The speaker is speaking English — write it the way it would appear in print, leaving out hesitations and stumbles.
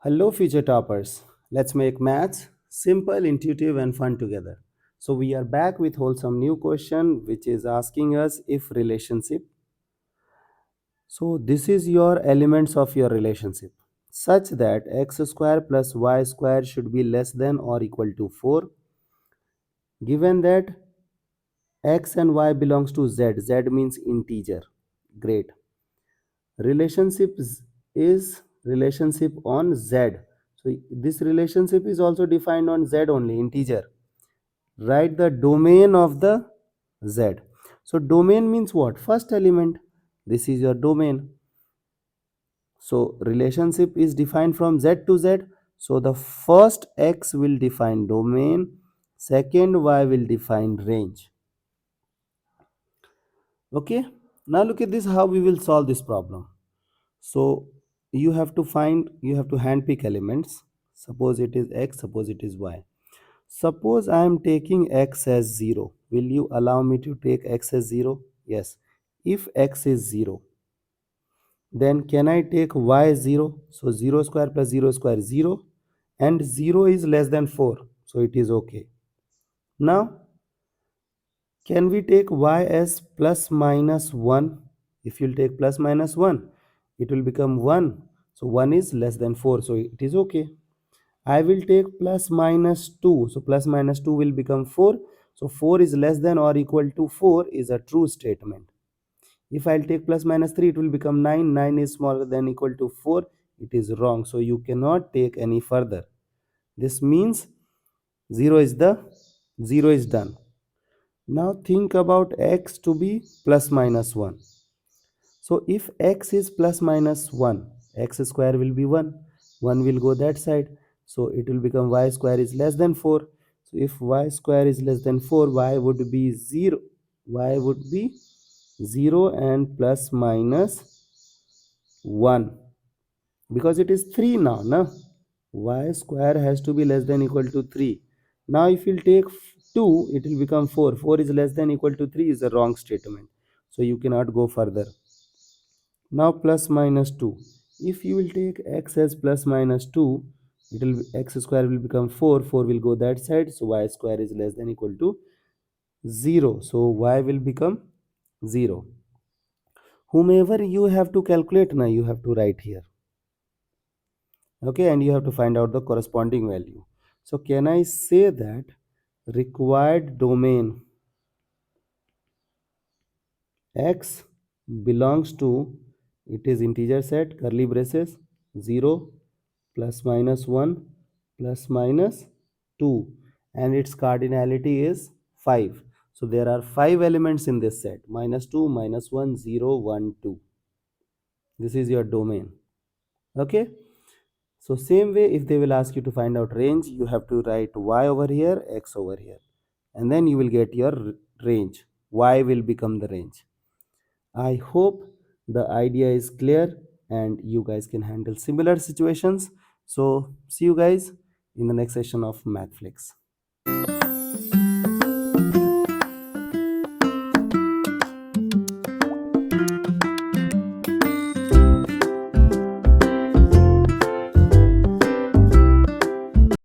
Hello, future toppers. Let's make maths simple, intuitive, and fun together. So, we are back with wholesome new question which is asking us if relationship. So, this is your elements of your relationship such that x square plus y square should be less than or equal to 4. Given that x and y belongs to z, z means integer. Great. Relationship is relationship on z, so this relationship is also defined on z only, integer. Write the domain of the z. So domain means what? First element. This is your domain. So relationship is defined from z to z, so the first x will define domain, second y will define range. Okay, now look at this, how we will solve this problem. So you have to handpick elements. Suppose it is x, suppose it is y. Suppose I am taking x as 0. Will you allow me to take x as 0? Yes. If x is 0, then can I take y as 0? So 0 square plus 0 square is 0, and 0 is less than 4. So it is okay. Now can we take y as plus minus 1? If you'll take plus minus 1, it will become 1. So 1 is less than 4. So it is okay. I will take plus minus 2. So plus minus 2 will become 4. So 4 is less than or equal to 4 is a true statement. If I'll take plus minus 3, it will become 9. 9 is smaller than equal to 4. It is wrong. So you cannot take any further. This means 0 is done. Now think about x to be plus minus 1. So if x is plus minus 1, x square will be 1. 1 will go that side. So it will become y square is less than 4. So if y square is less than 4, y would be 0. Y would be 0 and plus minus 1. Because it is 3 now, na? Y square has to be less than equal to 3. Now if you take 2, it will become 4. 4 is less than equal to 3 is a wrong statement. So you cannot go further. Now plus minus 2. If you will take x as plus minus 2, it will x square will become 4. 4 will go that side. So y square is less than equal to 0. So y will become 0. Whomever you have to calculate now, you have to write here. Okay, and you have to find out the corresponding value. So can I say that required domain x belongs to, it is integer set, curly braces, 0 plus minus 1 plus minus 2, and its cardinality is 5. So there are 5 elements in this set: minus 2, minus 1, 0, 1, 2. This is your domain. Okay, so same way, if they will ask you to find out range, you have to write y over here, x over here, and then you will get your range. Y will become the range. I hope the idea is clear and you guys can handle similar situations. So see you guys in the next session of Mathflix.